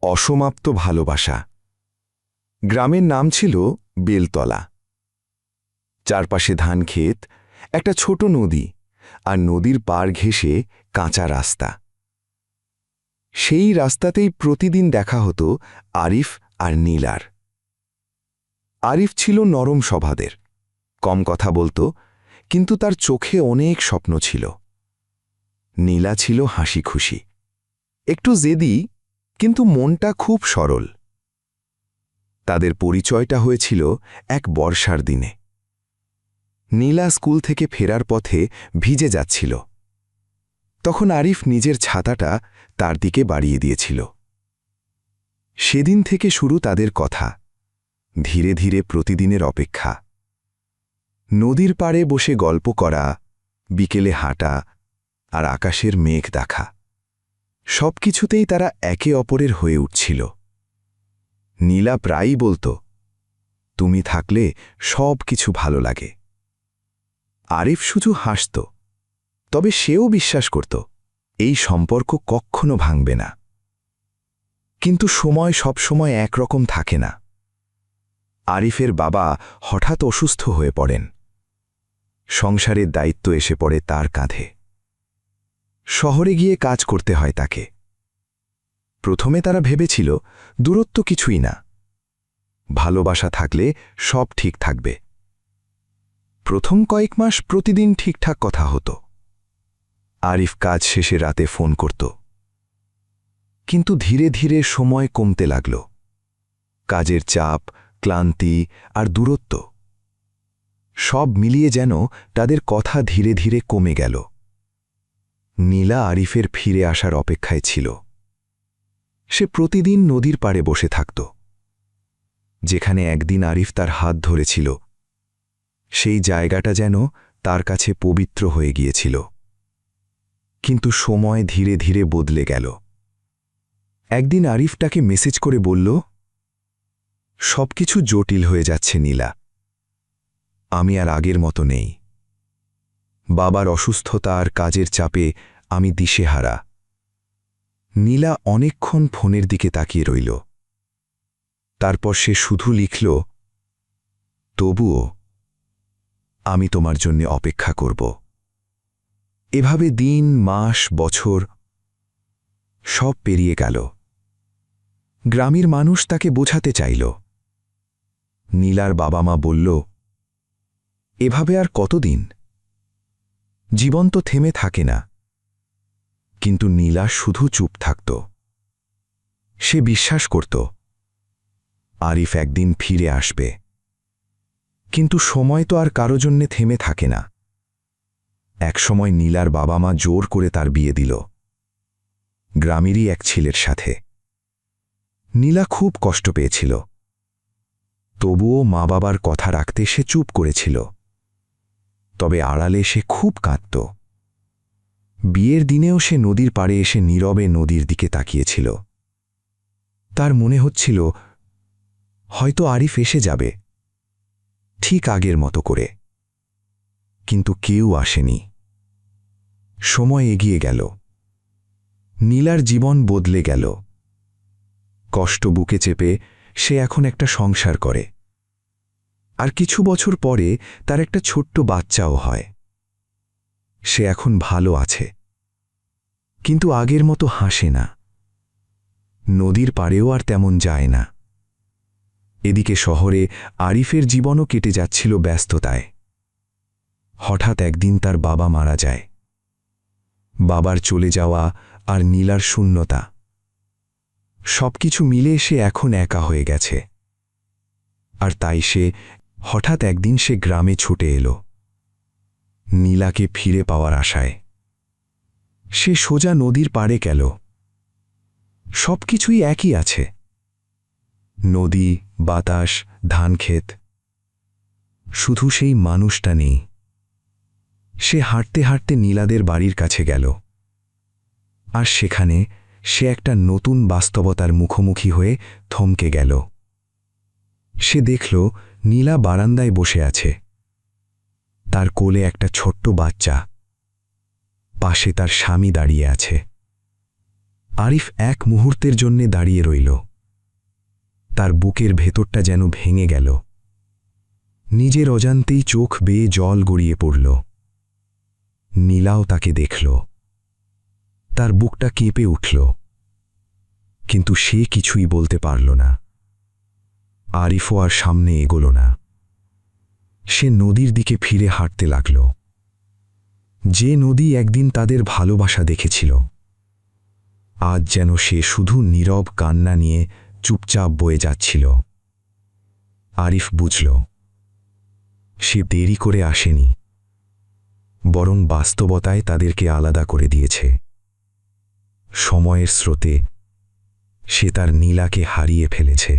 অসমাপ্ত ভালোবাসা। গ্রামের নাম ছিল বেলতলা। চারপাশে ধান ক্ষেত, একটা ছোট নদী, আর নদীর পার ঘেঁষে কাঁচা রাস্তা। সেই রাস্তাতেই প্রতিদিন দেখা হতো আরিফ আর নীলার। আরিফ ছিল নরম স্বভাবের, কম কথা বলতো, কিন্তু তার চোখে অনেক স্বপ্ন ছিল। নীলা ছিল হাসি খুশি, একটু জেদি, কিন্তু মনটা খুব সরল। তাদের পরিচয়টা হয়েছিল এক বর্ষার দিনে। নীলা স্কুল থেকে ফেরার পথে ভিজে যাচ্ছিল। তখন আরিফ নিজের ছাতাটা তার দিকে বাড়িয়ে দিয়েছিল। সেদিন থেকে শুরু তাদের কথা, ধীরে ধীরে প্রতিদিনের অপেক্ষা। নদীর পাড়ে বসে গল্প করা, বিকেলে হাঁটা, আর আকাশের মেঘ দেখা, সবকিছুতেই তারা একে অপরের হয়ে উঠছিল। নীলা প্রায়ই বলতো, তুমি থাকলে সব কিছু ভালো লাগে। আরিফ শুধু হাসত, তবে সেও বিশ্বাস করত এই সম্পর্ক কখনো ভাঙবে না। কিন্তু সময় সবসময় একরকম থাকে না। আরিফের বাবা হঠাৎ অসুস্থ হয়ে পড়েন। সংসারের দায়িত্ব এসে পড়ে তার কাঁধে। শহরে গিয়ে কাজ করতে হয় তাকে। প্রথমে তারা ভেবেছিল দূরত্ব কিছুই না, ভালোবাসা থাকলে সব ঠিক থাকবে। প্রথম কয়েক মাস প্রতিদিন ঠিকঠাক কথা হতো। আরিফ কাজ শেষে রাতে ফোন করত। কিন্তু ধীরে ধীরে সময় কমতে লাগল। কাজের চাপ, ক্লান্তি আর দূরত্ব, সব মিলিয়ে যেন তাদের কথা ধীরে ধীরে কমে গেল। নীলা আরিফের ফিরে আসার অপেক্ষায় ছিল। সে প্রতিদিন নদীর পাড়ে বসে থাকত। যেখানে একদিন আরিফ তার হাত ধরেছিল, সেই জায়গাটা যেন তার কাছে পবিত্র হয়ে গিয়েছিল। কিন্তু সময় ধীরে ধীরে বদলে গেল। একদিন আরিফ তাকে মেসেজ করে বলল, সবকিছু জটিল হয়ে যাচ্ছে নীলা, আমি আর আগের মতো নেই। বাবার অসুস্থতা আর কাজের চাপে আমি দিশেহারা। নীলা অনেকক্ষণ ফোনের দিকে তাকিয়ে রইল। তারপর সে শুধু লিখল, তবুও আমি তোমার জন্য অপেক্ষা করব। এভাবে দিন, মাস, বছর সব পেরিয়ে গেল। গ্রামের মানুষ তাকে বোঝাতে চাইল। নীলার বাবা মা বলল, এভাবে আর কতদিন? জীবন তো থেমে থাকে না। কিন্তু নীলা শুধু চুপ থাকত। সে বিশ্বাস করত আরিফ একদিন ফিরে আসবে। কিন্তু সময় তো আর কারো জন্যে থেমে থাকে না। একসময় নীলার বাবা মা জোর করে তার বিয়ে দিল, গ্রামেরই এক ছেলের সাথে। নীলা খুব কষ্ট পেয়েছিল, তবুও মা বাবার কথা রাখতে সে চুপ করেছিল। তবে আড়ালে সে খুব কাঁদত। বিয়ের দিনেও সে নদীর পাড়ে এসে নীরবে নদীর দিকে তাকিয়েছিল। তার মনে হচ্ছিল হয়তো আরিফ এসে যাবে, ঠিক আগের মতো করে। কিন্তু কেউ আসেনি। সময় এগিয়ে গেল। নীলার জীবন বদলে গেল। কষ্ট বুকে চেপে সে এখন একটা সংসার করে। আর কিছু বছর পরে তার একটা ছোট্ট বাচ্চাও হয়। সে এখন ভালো আছে, কিন্তু আগের মতো হাসে না। নদীর পাড়েও আর তেমন যায় না। এদিকে শহরে আরিফের জীবনও কেটে যাচ্ছিল ব্যস্ততায়। হঠাৎ একদিন তার বাবা মারা যায়। বাবার চলে যাওয়া আর নীলার শূন্যতা, সবকিছু মিলে সে এখন একা হয়ে গেছে। আর তাই হঠাৎ একদিন সে গ্রামে ছুটে এলো, নীলাকে ফিরে পাওয়ার আশায়। সে সোজা নদীর পাড়ে গেল। সবকিছুই একই আছে, নদী, বাতাস, ধানক্ষেত, শুধু সেই মানুষটা নেই। সে হাঁটতে হাঁটতে নীলাদের বাড়ির কাছে গেল। আর সেখানে সে একটা নতুন বাস্তবতার মুখোমুখি হয়ে থমকে গেল। সে দেখল নীলা বারান্দায় বসে আছে। তার কোলে একটা ছোট্ট বাচ্চা, পাশে তার স্বামী দাঁড়িয়ে আছে। আরিফ এক মুহূর্তের জন্যে দাঁড়িয়ে রইল। তার বুকের ভেতরটা যেন ভেঙে গেল। নিজের অজান্তেই চোখ বেয়ে জল গড়িয়ে পড়ল। নীলাও তাকে দেখল। তার বুকটা কেঁপে উঠল, কিন্তু সে কিছুই বলতে পারল না। আরিফও আর সামনে এগোল না। সে নদীর দিকে ফিরে হাঁটতে লাগল, যে নদী একদিন তাদের ভালোবাসা দেখেছিল। আজ যেন সে শুধু নীরব কান্না নিয়ে চুপচাপ বয়ে যাচ্ছিল। আরিফ বুঝল, সে দেরি করে আসেনি, বরং বাস্তবতায় তাদেরকে আলাদা করে দিয়েছে। সময়ের স্রোতে সে তার নীলাকে হারিয়ে ফেলেছে।